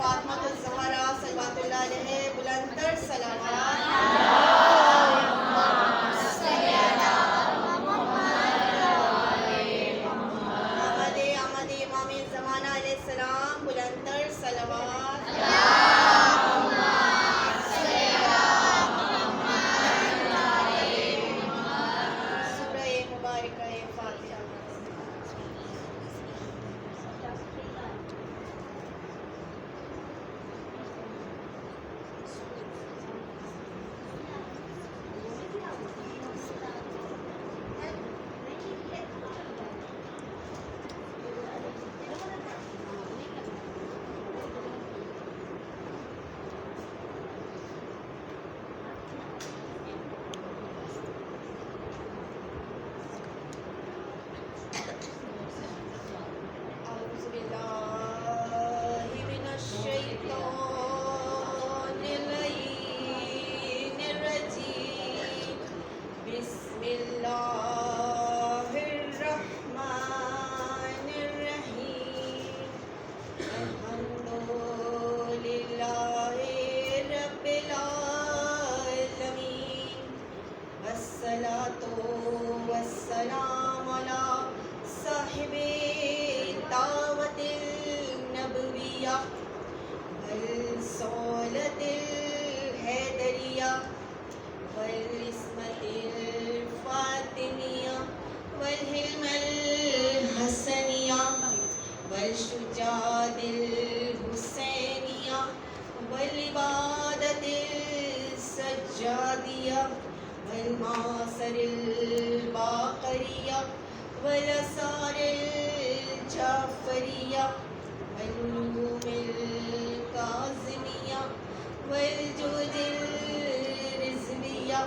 فاطمہ الزہرا صلوات اللہ علیہ بلند تر صلوات. آمد امام زمانہ علیہ السلام بلند تر صلوات. سورہ مبارکہ فاتحہ. أعوذ بالله من الشيطان اللعين الرجيم. بسم الله الرحمن الرحيم. الحمد لله رب العالمين. والصلاة والسلام على صاحب الدعوة النبوية والرسالة الحيدرية والعصمة الفاطمية والحلم الحسنية والشجاعة الحسينية والعبادة السجادية والمعاصر الباقرية والأسرار الجعفرية والعلوم الكاظمية والجود الرزوية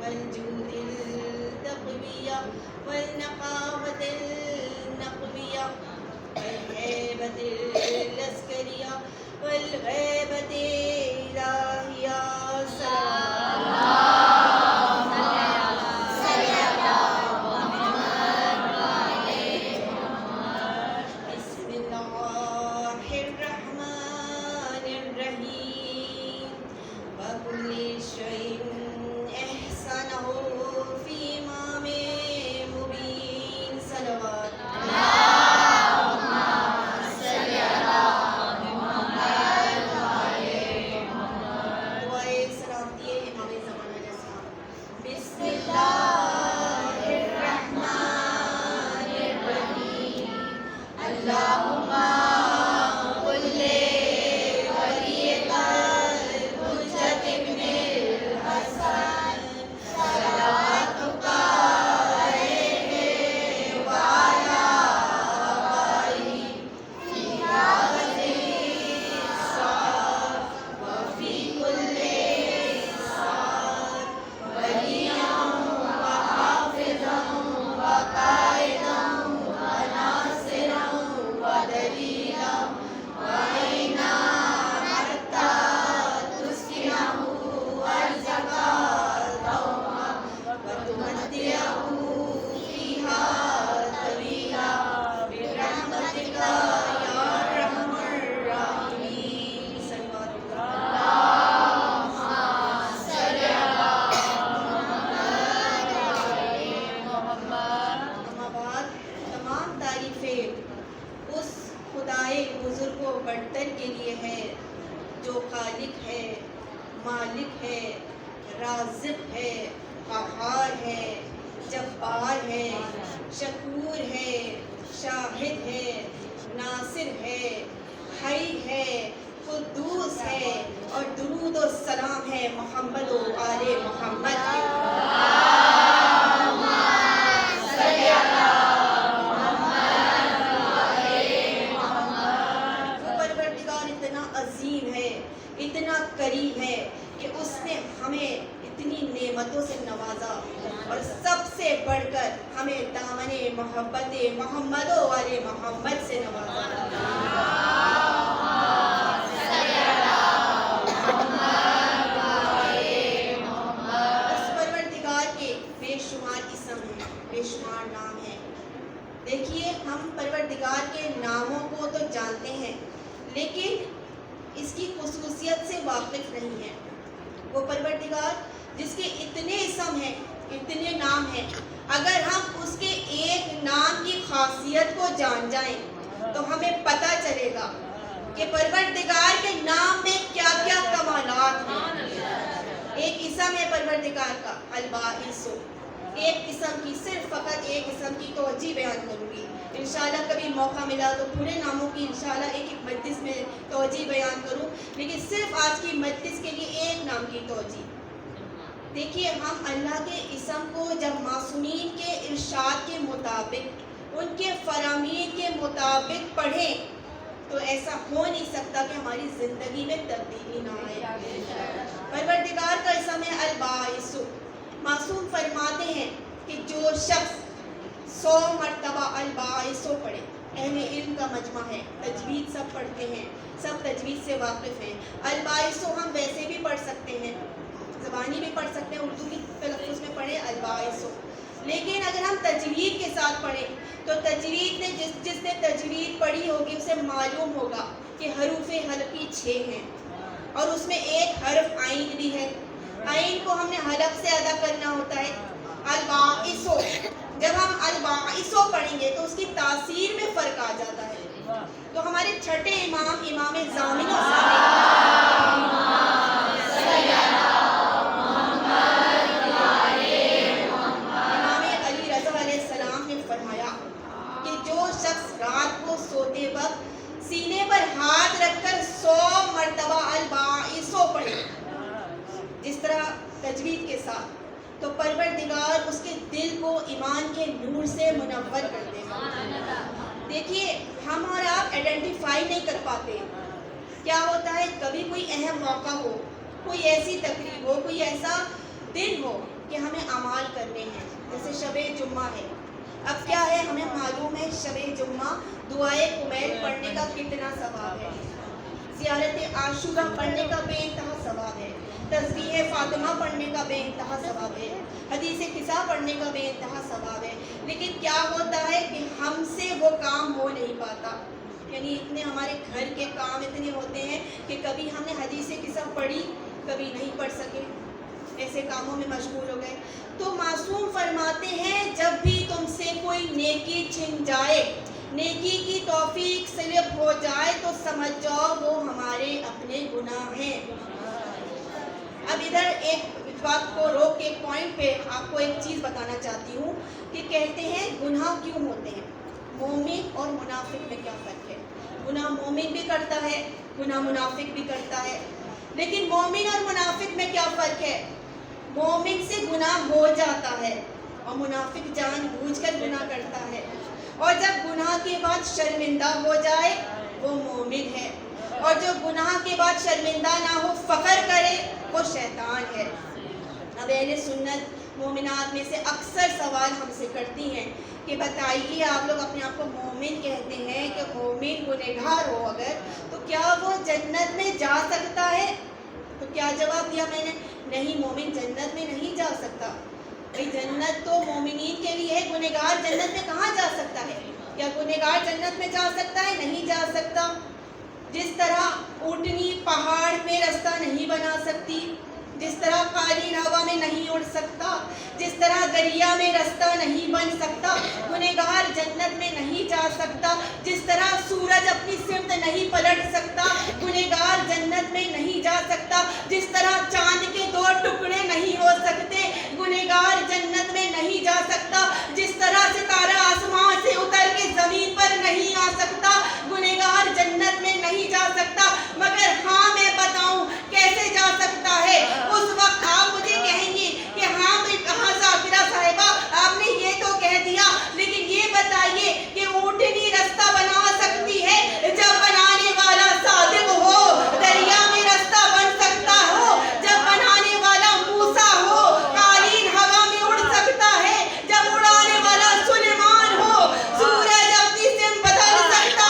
والجود التقوية والنقاوة النقوية والهيبة العسكرية والغيبة الإلهية. بسم الله الرحمن الرحيم. وكل شيء إحسانه في إمام مبين صلوات. دعائے سلام دیے امام زمانہ علیہ السلام. بسم اللہ الرحمن الرحیم. اللہم قل لولیک الحجۃ ابن الحسن صلواتک علیہ وعلی آبائہ فی هذه الساعة وفي كل ساعة وليا وحافظا وقائدا وناصرا ودليلا وعينا حتى تسكنه أرزك دوما وتمتعه فيها طويلا برحمتك يا أرحم الراحمين. صلوات اما بعد، تمام تعریفیں اس خدائے بزرگ و برتر کے لیے ہے جو خالق ہے، مالک ہے، رازق ہے، قہار ہے، جبار ہے، شکور ہے، شاہد ہے، ناصر ہے، حی ہے، قدوس ہے، اور درود و سلام ہے محمد و آل محمد کے. وہ پروردگار اتنا عظیم ہے، اتنا کریم ہے کہ اس نے ہمیں اتنی نعمتوں سے نوازا اور سب سے بڑھ کر ہمیں دامن محبت محمد و آل محمد سے نوازا. اس پروردگار کے بے شمار اسم ہیں، بے شمار نام ہیں. دیکھیے، ہم پروردگار کے ناموں کو تو جانتے ہیں، لیکن واقف نہیں ہیں۔ وہ پروردگار جس کے اتنے اسم ہیں، اتنے نام ہیں، اگر ہم اس کے ایک نام کی خاصیت کو جان جائیں تو ہمیں پتہ چلے گا کہ پروردگار کے نام میں کیا کیا کمالات ہیں۔ ایک اسم ہے پروردگار کا الباعث، ایک اسم کی صرف فقط ایک اسم کی توجہ بیان کروں گی، انشاءاللہ کبھی موقع ملا تو پورے ناموں کی انشاءاللہ ایک ایک مجلس میں توجہ بیان کروں، لیکن صرف آج کی مجلس کے لیے ایک نام کی توجہ۔ دیکھیے، ہم اللہ کے اسم کو جب معصومین کے ارشاد کے مطابق، ان کے فرامین کے مطابق پڑھیں تو ایسا ہو نہیں سکتا کہ ہماری زندگی میں تبدیلی نہ آئے۔ پروردگار کا اسم ہے الباعث۔ معصوم فرماتے ہیں کہ جو شخص 100 مرتبہ الباعث پڑھے، اہل علم کا مجمع ہے، تجوید سب پڑھتے ہیں، سب تجوید سے واقف ہیں۔ الباعث ہم ویسے بھی پڑھ سکتے ہیں، زبانی بھی پڑھ سکتے ہیں، اردو کی تلفظ میں پڑھیں الباعث، لیکن اگر ہم تجوید کے ساتھ پڑھیں تو تجوید نے جس نے تجوید پڑھی ہوگی اسے معلوم ہوگا کہ حروف حلقی 6 ہیں اور اس میں ایک حرف عین بھی ہے۔ عین کو ہم نے حلق سے ادا کرنا ہوتا ہے۔ الباعث، جب ہم الباعث پڑھیں گے تو اس کی تاثیر میں فرق آ جاتا ہے۔ تو ہمارے چھٹے امام، امام ضامن و رات کو سوتے وقت سینے پر ہاتھ رکھ کر 100 مرتبہ الباعث پڑھے جس طرح تجوید کے ساتھ، تو پروردگار اس کے دل کو ایمان کے نور سے منور کر دے گا۔ دیکھیے، ہم اور آپ آئیڈینٹیفائی نہیں کر پاتے۔ کیا ہوتا ہے، کبھی کوئی اہم موقع ہو، کوئی ایسی تقریب ہو، کوئی ایسا دن ہو کہ ہمیں اعمال کرنے ہیں، جیسے شب جمعہ ہے۔ اب کیا ہے، ہمیں معلوم ہے شب جمعہ دعائے کمیل پڑھنے کا کتنا ثواب ہے، زیارت عاشورہ پڑھنے کا بے انتہا ثواب ہے، تسبیح فاطمہ پڑھنے کا بے انتہا ثواب ہے، حدیث قصہ پڑھنے کا بے انتہا ثواب ہے۔ لیکن کیا ہوتا ہے کہ ہم سے وہ کام ہو نہیں پاتا، یعنی اتنے ہمارے گھر کے کام اتنے ہوتے ہیں کہ کبھی ہم نے حدیث قصہ پڑھی، کبھی نہیں پڑھ سکے، ایسے کاموں میں مشغول ہو گئے۔ تو معصوم فرماتے ہیں جب بھی تم سے کوئی نیکی چھن جائے، نیکی کی توفیق سلب ہو جائے تو سمجھ جاؤ وہ ہمارے اپنے گناہ ہیں۔ اب ادھر ایک بات کو روک کے ایک پوائنٹ پہ آپ کو ایک چیز بتانا چاہتی ہوں کہ کہتے ہیں گناہ کیوں ہوتے ہیں، مومن اور منافق میں کیا فرق ہے۔ گناہ مومن بھی کرتا ہے، گناہ منافق بھی کرتا ہے، لیکن مومن اور منافق میں کیا فرق ہے۔ مومن سے گناہ ہو جاتا ہے اور منافق جان بوجھ کر گناہ کرتا ہے، اور جب گناہ کے بعد شرمندہ ہو جائے وہ مومن ہے، اور جو گناہ کے بعد شرمندہ نہ ہو فخر کرے وہ شیطان ہے۔ اب اہل سنت مومنات میں سے اکثر سوال ہم سے کرتی ہیں کہ بتائیے، آپ لوگ اپنے آپ کو مومن کہتے ہیں کہ مومن گنہگار ہو اگر تو کیا وہ جنت میں جا سکتا ہے؟ تو کیا جواب دیا میں نے، نہیں، مومن جنت میں نہیں جا سکتا۔ بھئی جنت تو مومنین کے لیے ہے، گنہگار جنت میں کہاں جا سکتا ہے؟ کیا گنہگار جنت میں جا سکتا ہے؟ نہیں جا سکتا۔ جس طرح اونٹنی پہاڑ میں رستہ نہیں بنا سکتی، جس طرح قالین ہوا میں نہیں اڑ سکتا، جس طرح دریا میں رستہ نہیں بن سکتا، گنہگار جنت میں نہیں جا سکتا۔ جس طرح سورج اپنی سمت نہیں پلٹ سکتا، گنہگار جنت میں نہیں جا سکتا۔ جس طرح چاند کے 2 ٹکڑے نہیں ہو سکتے، گنہگار جنت میں نہیں جا سکتا۔ جس طرح ستارہ آسمان سے اتر کے زمین پر نہیں آ سکتا، گنہگار جنت میں نہیں جا سکتا۔ مگر ہاں، میں بتاؤں کیسے جا سکتا ہے؟ اس وقت آپ مجھے کہیں گے کہ ہاں بھائی کہاں ذاکرہ صاحبہ آپ نے یہ تو کہہ دیا، لیکن یہ بتائیے کہ اونٹنی رستہ بنا سکتی ہے جب بنانے والا صادق ہو، دریا میں رستہ بن سکتا ہو جب بنانے والا موسیٰ ہو، قالین ہوا میں اڑ سکتا ہے جب اڑانے والا سلیمان ہو، سورج اپنی سمت بدل سکتا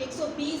120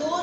2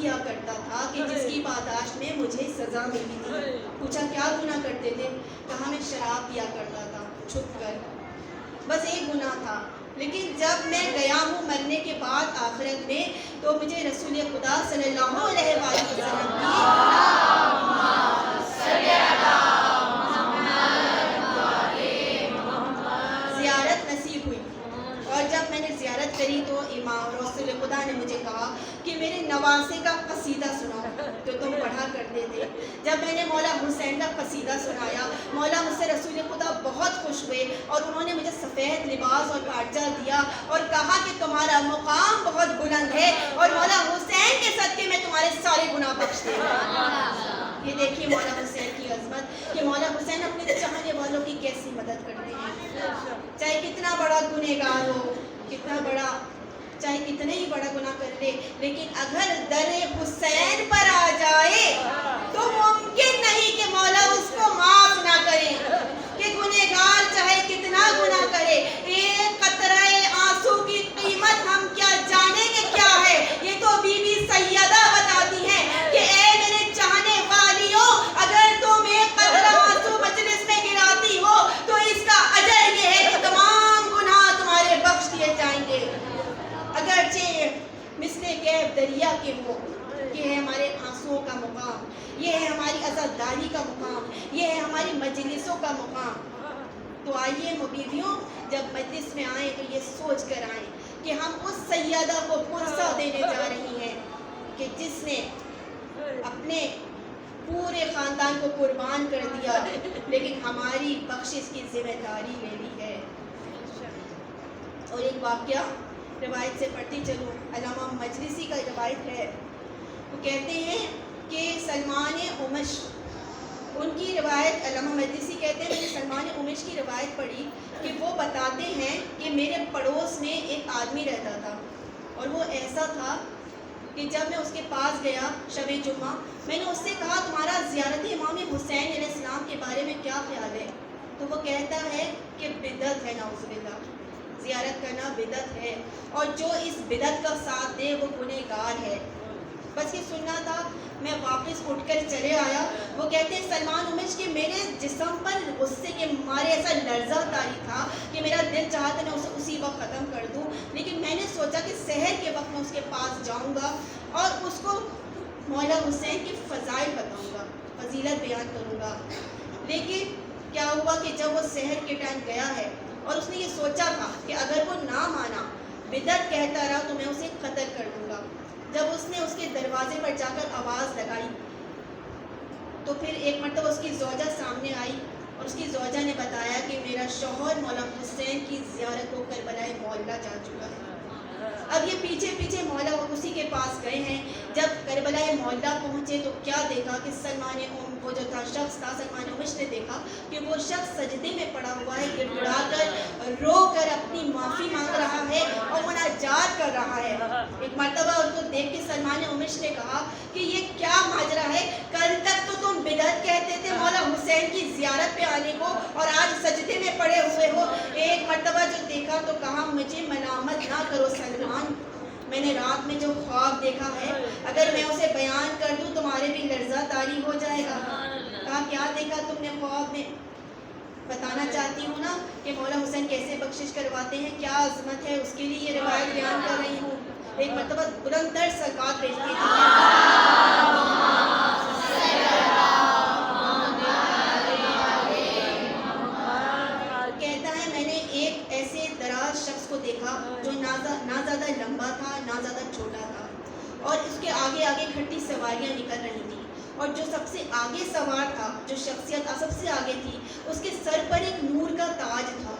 کیا کرتا تھا کہ جس کی پاداش میں مجھے سزا ملی تھی۔ پوچھا کیا گناہ کرتے تھے؟ کہا میں شراب پیا کرتا تھا چھپ کر، بس ایک گناہ تھا۔ لیکن جب میں گیا ہوں مرنے کے بعد آخرت میں، تو مجھے رسول خدا صلی اللہ علیہ وآلہ وسلم کی زیارت نصیب ہوئی، اور جب میں نے زیارت کری تو امام رسول خدا نے مجھے کہا کہ میرے نواسے کا قصیدہ سناؤ جو تم پڑھا کرتے تھے۔ جب میں نے مولا حسین کا قصیدہ سنایا، مولا مجھ سے رسول خدا بہت خوش ہوئے، اور انہوں نے مجھے سفید لباس اور کارچہ دیا اور کہا کہ تمہارا مقام بہت بلند ہے، اور مولا حسین کے صدقے میں تمہارے سارے گناہ بخش دے گا۔ یہ دیکھیے مولا حسین کی عظمت کہ مولا حسین اپنے چاہنے والوں کی کیسی مدد کرتے ہیں، چاہے کتنا بڑا گنہگار ہو، چاہے کتنے ہی بڑا گناہ کر لے، لیکن اگر در حسین پر آ جائے تو ممکن نہیں کہ مولا اس کو معاف نہ کرے، کہ گنہگار چاہے کتنا گناہ کرے، ایک قطرہ آنسو کی قیمت ہم کیا جانیں گے کیا ہے۔ یہ تو بی بی سیدہ بتاتی ہیں کہ اے میرے چاہنے والیوں، اگر تم ایک قطرہ آنسو مجلس میں گراتی ہو تو اس کا اجر یہ ہے کہ تمام گناہ تمہارے بخش دیے جائیں گے، اگرچہ مثل کیف دریا کے ہو۔ یہ ہے ہمارے آنسوؤں کا مقام، یہ ہے ہماری عزاداری کا مقام، یہ ہے ہماری مجلسوں کا مقام۔ تو آئیے بیویوں، جب مجلس میں آئیں تو یہ سوچ کر آئیں کہ ہم اس سیدہ کو پرسہ دینے جا رہی ہیں کہ جس نے اپنے پورے خاندان کو قربان کر دیا، لیکن ہماری بخشش کی ذمہ داری لے لی ہے۔ اور ایک واقعہ روایت سے پڑھتی چلوں، علامہ مجلسی کا روایت ہے، وہ کہتے ہیں کہ سلمان عمش، ان کی روایت علامہ مجلسی کہتے ہیں میں نے سلمان عمش کی روایت پڑھی کہ وہ بتاتے ہیں کہ میرے پڑوس میں ایک آدمی رہتا تھا، اور وہ ایسا تھا کہ جب میں اس کے پاس گیا شب جمعہ، میں نے اس سے کہا تمہارا زیارت امام حسین علیہ السلام کے بارے میں کیا خیال ہے؟ تو وہ کہتا ہے کہ بدعت ہے، نعوذ باللہ، زیارت کرنا بدعت ہے، اور جو اس بدعت کا ساتھ دے وہ گنہگار ہے۔ بس یہ سننا تھا، میں واپس اٹھ کر چلے آیا۔ وہ کہتے ہیں سلمان عمش کہ میرے جسم پر غصے کے مارے ایسا لرزہ طاری تھا کہ میرا دل چاہا تھا میں اسے اسی وقت ختم کر دوں، لیکن میں نے سوچا کہ سحر کے وقت میں اس کے پاس جاؤں گا اور اس کو مولا حسین کی فضائل بتاؤں گا، فضیلت بیان کروں گا۔ لیکن کیا ہوا کہ جب وہ سحر کے ٹائم گیا ہے اور اس نے یہ سوچا تھا کہ اگر وہ نہ مانا، بدعت کہتا رہا تو میں اسے قتل کر دوں گا، جب اس نے اس کے دروازے پر جا کر آواز لگائی تو پھر ایک مرتبہ اس کی زوجہ سامنے آئی، اور اس کی زوجہ نے بتایا کہ میرا شوہر مولا حسین کی زیارت کو کربلا معلیٰ جا چکا ہے۔ اب یہ پیچھے پیچھے مولا اسی کے پاس گئے ہیں۔ جب کربلا معلیٰ پہنچے تو کیا دیکھا کہ وہ جو تھا شخص تھا، سلمان عمش نے دیکھا کہ وہ شخص سجدے میں پڑا ہوا ہے، گڑ گڑا کر رو کر اپنی معافی مانگ رہا ہے اور مناجات کر رہا ہے۔ ایک مرتبہ ان کو دیکھ کے سلمان عمش نے کہا کہ یہ کیا ماجرا ہے، کل تک تو تم بدعت کہتے تھے مولا حسین کی زیارت پہ آنے کو، اور آج سجدے میں پڑے ہوئے ہو۔ ایک مرتبہ جو دیکھا تو کہا مجھے ملامت نہ کرو سلمان، میں نے رات میں جو خواب دیکھا ہے اگر میں اسے بیان کر دوں تمہارے بھی لرزہ طاری ہو جائے گا۔ کہا کیا دیکھا تم نے خواب میں؟ بتانا چاہتی ہوں نا کہ مولا حسین کیسے بخشش کرواتے ہیں، کیا عظمت ہے، اس کے لیے یہ روایت بیان کر رہی ہوں۔ ایک مرتبہ بلند تر سلوات بھیجتی تھی، کہتا ہے میں نے ایک ایسے دراز شخص کو دیکھا جو نہ زیادہ لمبا تھا نہ زیادہ چھوٹا تھا، اور اس کے آگے آگے کھٹی سواریاں نکل رہی تھیں، اور جو سب سے آگے سوار تھا، جو شخصیت سب سے آگے تھی، اس کے سر پر ایک نور کا تاج تھا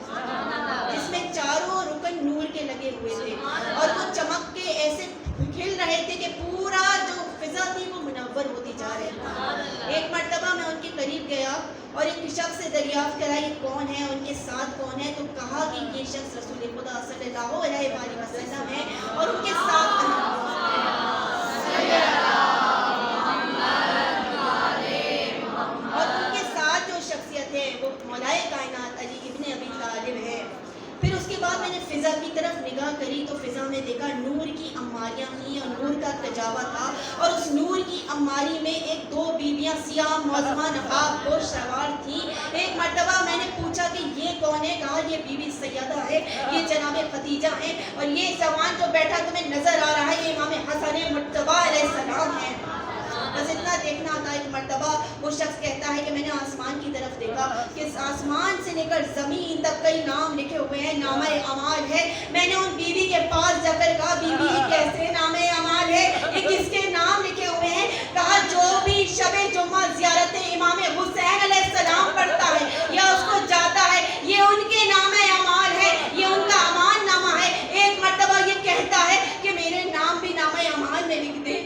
جس میں چاروں رکن نور کے لگے ہوئے تھے، اور وہ چمک کے ایسے کھل رہے تھے کہ پورا جو فضا تھی وہ منور ہوتی جا رہی تھی۔ ایک مرتبہ میں ان کے قریب گیا اور ایک شخص سے دریافت کرا یہ کون ہے، ان کے ساتھ کون ہے، تو کہا کہ یہ شخص رسول خدا صلی اللہ علیہ وآلہ وسلم ہے، اور ان کے ساتھ جو شخصیت ہے وہ مولا کائنات علی ابن ابی طالب ہے۔ پھر اس کے بعد میں میں نے فضا کی طرف نگاہ کری تو فضا میں دیکھا نور کی عماریاں تھیں اور نور کا کجاوا تھا، اور اس نور کی عماری میں ایک دو بیویاں سیاہ معظمہ نقاب پوش سوار تھیں۔ ایک مرتبہ میں نے پوچھا کہ یہ کون ہے؟ کہا یہ بی بی سیدہ ہے، یہ جناب خدیجہ ہیں، اور یہ جوان جو بیٹھا تمہیں نظر آ رہا ہے یہ امام حسن مجتبی علیہ السلام ہے۔ بس اتنا دیکھنا تھا۔ ایک مرتبہ وہ شخص کہتا ہے کہ میں نے آسمان کی طرف دیکھا کہ اس آسمان سے لے کر زمین تک کئی نام لکھے ہوئے ہیں، نامہ اعمال ہے۔ میں نے ان بیوی کے پاس جا کر کہا بیوی یہ کیسے نامہ اعمال ہے، یہ کس کے نام لکھے ہوئے ہیں؟ کہا جو بھی شب جمعہ زیارت امام حسین علیہ السلام پڑھتا ہے یا اس کو جاتا ہے یہ ان کے نامہ اعمال ہے، یہ ان کا امان نامہ ہے۔ ایک مرتبہ یہ کہتا ہے کہ میرے نام بھی نامہ اعمال میں لکھ دے،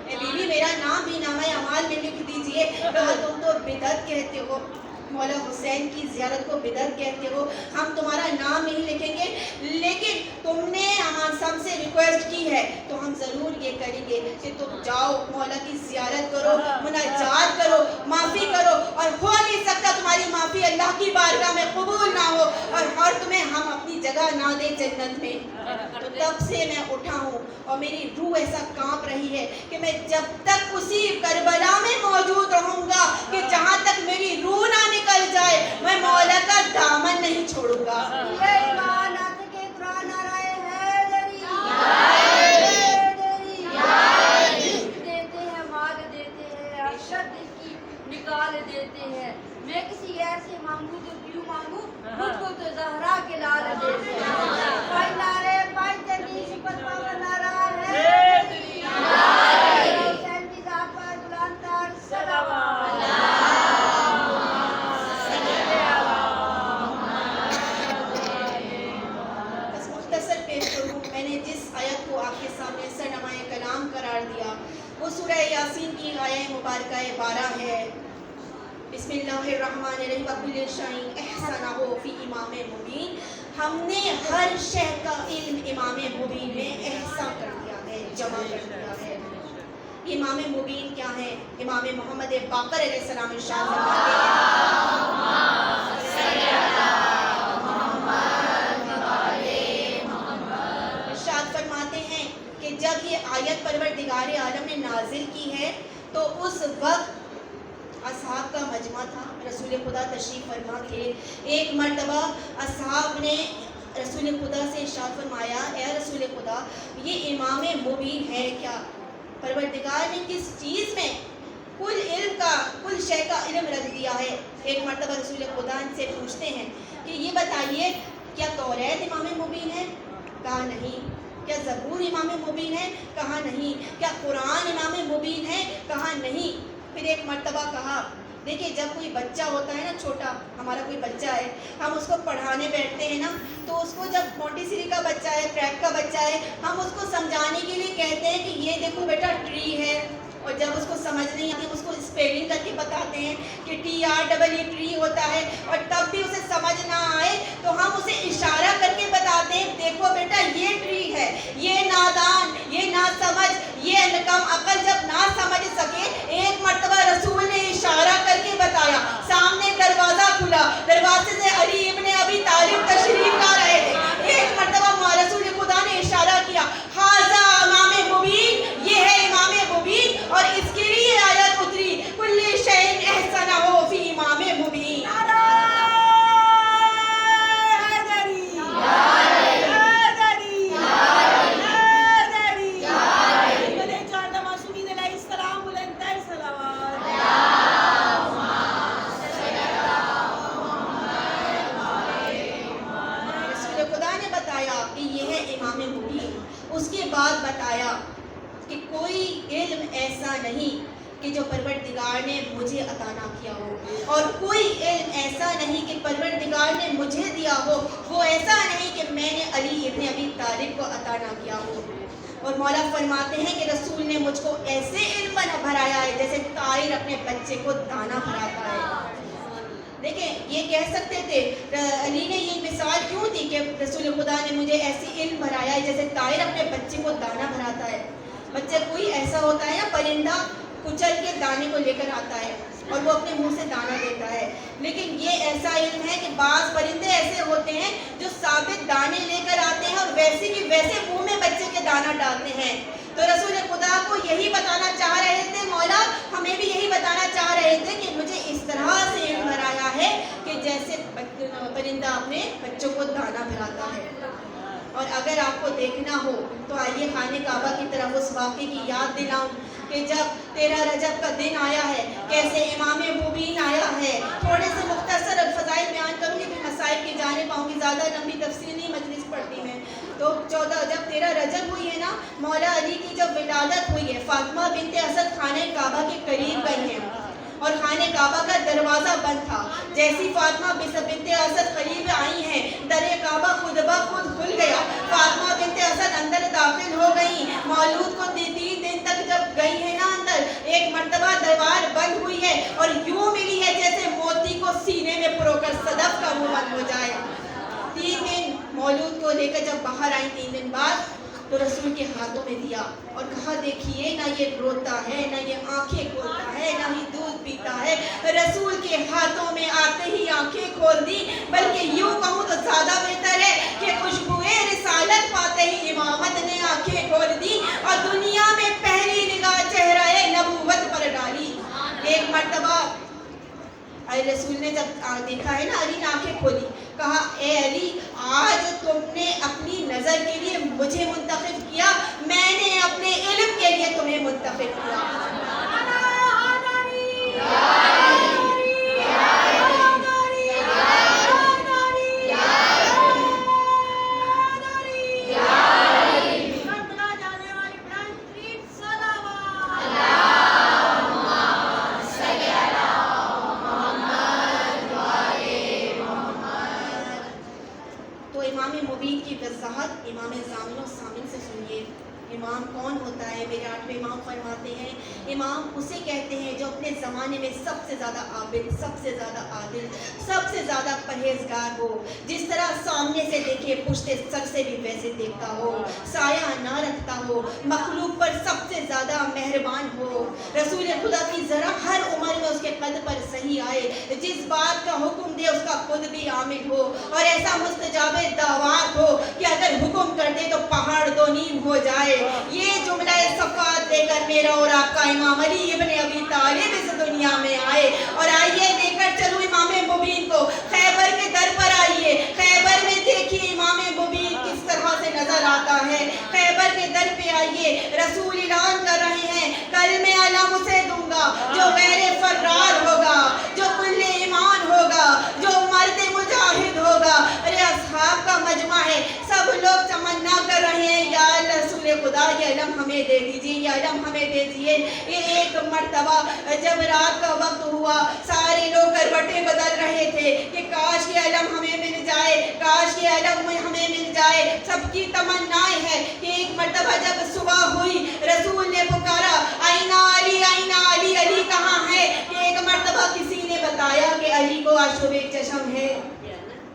اے بیوی میرا نام بھی نامہ اعمال میں لکھ دیجئے۔ کہا تم تو بدعت کہتے ہو، مولا حسین کی زیارت کو بدعت کہتے ہو، ہم تمہارا نام نہیں لکھیں گے، لیکن تم نے ہم سے ریکویسٹ کی ہے تو ہم ضرور یہ کریں گے کہ تم جاؤ مولا کی زیارت کرو، مناجات کرو، معافی کرو، اور ہو نہیں سکتا تمہاری معافی اللہ کی بارگاہ میں قبول نہ ہو اور تمہیں ہم اپنی جگہ نہ دیں جنت میں۔ تو تب سے میں اٹھا ہوں اور میری روح ایسا کانپ رہی ہے کہ میں جب تک اسی کربلا میں موجود رہوں گا کہ جہاں تک میری روح نہ نکل جائے میں مولا کا دامن نہیں چھوڑوں گا۔ نکال دیتے ہیں، میں کسی غیر سے مانگوں تو کیوں مانگوں، مجھ کو تو زہرا کے لال دیتے ہیں۔ پائی نارے پائی تیری شکل پاور نارا ہے تیری، حسین کی ذات پر بلند تر صلوات۔ بس مختصر پیش کروں، میں نے جس آیت کو آپ کے سامنے سرنمائے کلام قرار دیا وہ سورہ یاسین کی آیہ مبارکہ 12 ہے۔ بسم اللہ الرحمن الرحیم وَكُلِّ شَيْءٍ أَحْصَيْنَاهُ فِي إِمَامٍ مُبِينٍ، ہم نے ہر شے کا علم امام مبین میں احصا کر دیا ہے، جمع کر دیا ہے۔ امام مبین کیا ہے؟ امام محمد باقر علیہ السلام ارشاد فرماتے ہیں کہ جب یہ آیت پروردگار عالم نے نازل کی ہے تو اس وقت اصحاب کا مجمع تھا، رسول خدا تشریف فرما تھے۔ ایک مرتبہ اصحاب نے رسول خدا سے ارشاد فرمایا اے رسول خدا یہ امام مبین ہے کیا؟ پروردگار نے کس چیز میں کل شے کا علم رکھ دیا ہے؟ ایک مرتبہ رسول خدا ان سے پوچھتے ہیں کہ یہ بتائیے کیا توریت امام مبین ہے؟ کہا نہیں۔ کیا زبور امام مبین ہے؟ کہا نہیں۔ کیا قرآن امام مبین ہے؟ کہا نہیں۔ پھر ایک مرتبہ کہا دیکھیں جب کوئی بچہ ہوتا ہے نا چھوٹا، ہمارا کوئی بچہ ہے، ہم اس کو پڑھانے بیٹھتے ہیں نا تو اس کو جب مونٹیسری کا بچہ ہے، پریپ کا بچہ ہے، ہم اس کو سمجھانے کے لیے کہتے ہیں کہ یہ دیکھو بیٹا ٹری ہے، اور جب اس کو سمجھ نہیں آتی اس کو اسپیلنگ کر کے بتاتے ہیں کہ TREE ٹری ہوتا ہے، اور تب بھی اسے سمجھ نہ آئے تو ہم اسے اشارہ کر کے بتاتے ہیں دیکھو بیٹا یہ ٹری ہے۔ یہ نادان، یہ نا سمجھ، یہ کم عقل جب نہ سمجھ سکے، ایک مرتبہ رسول نے اشارہ کر کے بتایا، سامنے دروازہ کھلا، دروازے سے علی ابن ابی طالب تشریف لا رہے تھے، ایک مرتبہ رسول خدا نے اشارہ کیا ھذا امام مبین، یہ ہے امام مبین، اور اس کے لیے آیت اتری کل شیء احسنہ فی امام مبین۔ اس کے بعد بتایا کہ کوئی علم ایسا نہیں کہ جو پروردگار نے مجھے عطا نہ کیا ہو، اور کوئی علم ایسا نہیں کہ پروردگار نے مجھے دیا ہو وہ ایسا نہیں کہ میں نے علی ابن ابی طالب کو عطا نہ کیا ہو۔ اور مولا فرماتے ہیں کہ رسول نے مجھ کو ایسے علم بھرایا ہے جیسے طائر اپنے بچے کو دانا بھراتا ہے۔ دیکھیں یہ کہہ سکتے تھے، علی نے یہ مثال کیوں دی کہ رسول خدا نے مجھے ایسی علم بھرایا ہے جیسے طائر اپنے بچے کو دانا بھراتا ہے۔ بچہ کوئی ایسا ہوتا ہے نا پرندہ کچل کے دانے کو لے کر آتا ہے اور وہ اپنے منہ سے دانا دیتا ہے، لیکن یہ ایسا علم ہے کہ بعض پرندے ایسے ہوتے ہیں جو ثابت دانے لے کر آتے ہیں اور ویسے کی ویسے منہ میں بچے کے دانہ ڈالتے ہیں. تو رسول خدا کو یہی بتانا چاہ رہے تھے، مولا ہمیں بھی یہی بتانا چاہ رہے تھے کہ مجھے اس طرح سے علم بھرایا ہے کہ جیسے پرندہ اپنے بچوں کو دانہ بھراتا ہے. اور اگر آپ کو دیکھنا ہو تو آئیے خانہ کعبہ کی طرف اس واقعے کی یاد دلاؤں کہ جب 13 رجب کا دن آیا ہے، کیسے امام مبین آیا ہے. تھوڑے سے مختصر فضائل بیان کروں گی، پھر مسائل کی جانب آؤں گی، زیادہ لمبی تفصیلی مجلس پڑھتی میں. تو 14 جب 13 رجب ہوئی ہے نا، مولا علی کی جب ولادت ہوئی ہے، فاطمہ بنت اسد خانہ کعبہ کے قریب گئی ہیں اور خانہ کعبہ کا دروازہ بند تھا. جیسی فاطمہ بنت اسد قریب آئی ہیں، در کعبہ خود بخود کھل گیا. فاطمہ بنت اسد اندر داخل ہو گئی. مولود کو 3 دن تک جب گئی ہے نا اندر، ایک مرتبہ دربار بند ہوئی ہے اور یوں ملی ہے جیسے موتی کو سینے میں پرو کر صدف کا منہ بند ہو جائے. 3 دن مولود کو لے کر جب باہر آئی 3 دن بعد، تو رسول کے ہاتھوں میں دیا اور کہا دیکھیے نہ یہ روتا ہے، نہ یہ آنکھیں کھولتا ہے، نہ ہی دودھ پیتا ہے. رسول کے ہاتھوں میں آتے ہی آنکھیں کھول دی، بلکہ یوں کہوں تو زیادہ بہتر ہے کہ خوشبوئے رسالت پاتے ہی امامت نے آنکھیں کھول دی اور دنیا میں پہلی نگاہ چہرہ نبوت پر ڈالی. ایک مرتبہ رسول نے جب دیکھا ہے نا، علی نے آنکھیں کھولی، کہا اے علی، آج تم نے اپنی نظر کے لیے مجھے منتخب کیا، میں نے اپنے علم کے لیے تمہیں منتخب کیا. امام ضامن و سامن سے سنیے. امام کون ہوتا ہے؟ میرے 8ویں امام فرماتے ہیں امام اسے کہتے ہیں جو اپنے زمانے میں سب سے زیادہ عابد، سب سے زیادہ عادل، سب سے زیادہ پرہیزگار ہو. جس طرح سامنے سے دیکھے پشت سر سے بھی ویسے دیکھتا ہو، سایہ نہ رکھتا ہو، مخلوق پر سب سے زیادہ مہربان ہو. رسول خدا کی ذرا ہر عمر میں اس کے قد پر صحیح آئے، جس بات کا حکم دے اس کا خود بھی عامل ہو، اور ایسا مستجاب دعوات ہو کہ اگر حکم کر دے تو پہاڑ 2 نیم ہو جائے. یہ جملہ صفات دے کر میرا اور آپ کا امام علی ابن ابی طالب اس دنیا میں آئے. اور آئیے لے کر چلو امام مبین کو خیبر کے در پر. آئیے خیبر میں دیکھیے امام مبین کس طرح سے نظر آتا ہے. خیبر کے در پہ آئیے، رسول اعلان کر رہے ہیں کل میں علم اسے دوں گا جو غیر فرار ہوگا، جو کل ایمان ہوگا، جو مرد مجاہد ہوگا. ارے اصحاب کا مجمع ہے، سب لوگ تمنا کر رہے ہیں یا رسول خدا یہ علم ہمیں دے دیجیے، یہ علم ہمیں دے دیجیے. یہ ایک مرتبہ جب رات کا وقت ہوا، سارے لوگ کروٹیں بدل رہے تھے کہ کاش یہ علم ہمیں مل جائے، کاش یہ علم ہمیں مل جائے. سب کی تمنائیں ہے کہ ایک مرتبہ جب صبح ہوئی، رسول نے پکارا آئینہ علی، آئینہ علی، علی کہاں ہے؟ کہ ایک مرتبہ کسی نے بتایا کہ علی کو آشوب چشم ہے.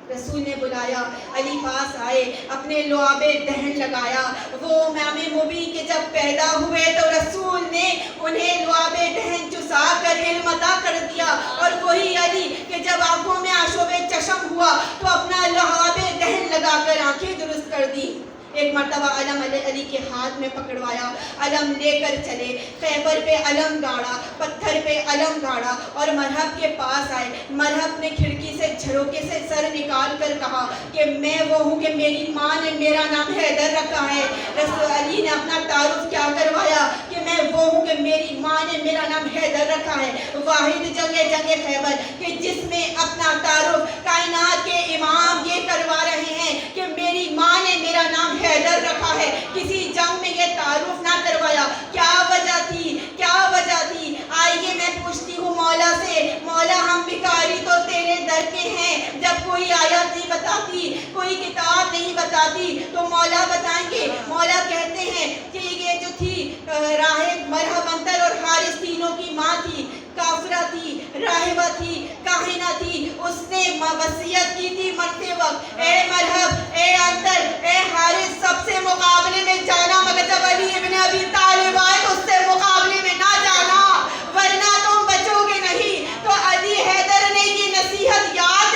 رسول نے بلایا، علی پاس آئے، اپنے لعاب دہن لگایا. وہ امام مبین کے جب پیدا ہوئے تو رسول نے انہیں لعاب دہن چسا کر علم عطا کر دیا. اور وہی علی کہ جب آنکھوں میں آشوب چشم ہوا تو اپنا لعاب دہن لگا کر آنکھیں درست کر دی. ایک مرتبہ علم علی کے ہاتھ میں پکڑوایا، علم لے کر چلے، خیبر پہ علم گاڑا، پتھر پہ علم گاڑا اور مرحب کے پاس آئے. مرحب نے کھڑکی سے جھروکے سے سر نکال کر کہا کہ میں وہ ہوں کہ میری ماں نے میرا نام حیدر رکھا ہے. رسول علی نے اپنا تعارف کیا کروایا کہ میں وہ ہوں کہ میری ماں نے میرا نام حیدر رکھا ہے. واحد جنگ خیبر کہ جس میں اپنا تعارف کائنات کے امام یہ کروا رہے ہیں کہ میری ماں نے میرا نام حیدر رکھا ہے. کسی جنگ میں یہ تعارف نہ کروایا. کیا وجہ تھی؟ کیا وجہ تھی؟ آئیے میں پوچھتی ہوں مولا سے، مولا ہم بھکاری تو تیرے در کے ہیں، جب کوئی آیت نہیں بتاتی، کوئی کتاب نہیں بتاتی تو مولا بتائیں گے. مولا کہتے ہیں کہ یہ جو تھی راہب مرحب انتر اور حارث تینوں کی ماں تھی، کافرہ تھی، راہبہ تھی، کاہنہ تھی. اس نے وصیت کی تھی مرتے وقت اے مرحب، اے انتر، اے حارث سب سے مقابلے میں جانا، مگر جب علی ابن ابی طالب آئے تو اس سے مقابلے میں نہ جانا ورنہ تم بچو گے نہیں. تو علی حیدر نے یہ نصیحت یاد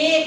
1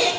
1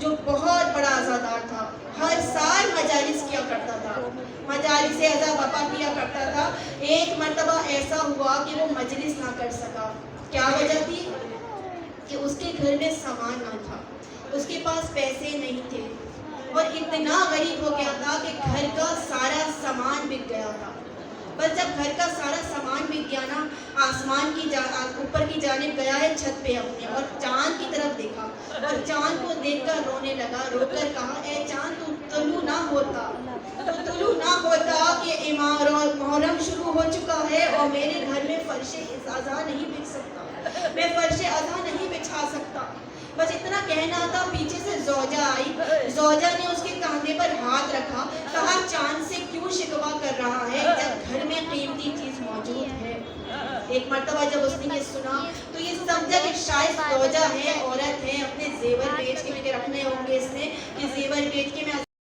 جو بہت بڑا عزادار تھا، ہر سال مجالس کیا کرتا تھا، مجالس عزا بپا کیا کرتا تھا۔ ایک مرتبہ ایسا ہوا کہ وہ مجلس نہ کر سکا۔ کیا وجہ تھی؟ کہ اس کے گھر میں سامان نہ تھا، اس کے پاس پیسے نہیں تھے، اور اتنا غریب ہو گیا تھا کہ گھر کا سارا سامان بک گیا تھا۔ بس جب گھر کا سارا سامان بک گیا نا، آسمان کی اوپر کی جانب گیا ہے چھت پہ اپنے، اور چاند کی طرف دیکھا، اور چاند کو دیکھ کر رونے لگا، رو کر کہا اے چاند تو طلوع نہ ہوتا کہ محرم شروع ہو چکا ہے اور میرے گھر میں فرش اضحیٰ نہیں بچ سکتا، میں فرش اضحیٰ نہیں بچھا سکتا۔ بس اتنا کہنا تھا، پیچھے سے زوجہ آئی، زوجہ نے اس کے کاندھے پر ہاتھ رکھا، کہا چاند سے کیوں شکوہ کر رہا ہے جب گھر میں قیمتی چیز موجود ہے۔ ایک مرتبہ جب اس نے یہ سنا تو یہ سمجھا کہ شاید زوجہ ہے، عورت ہے، اپنے زیور بیچ کے رکھنے ہوں گے اس نے، کہ زیور بیچ کے میں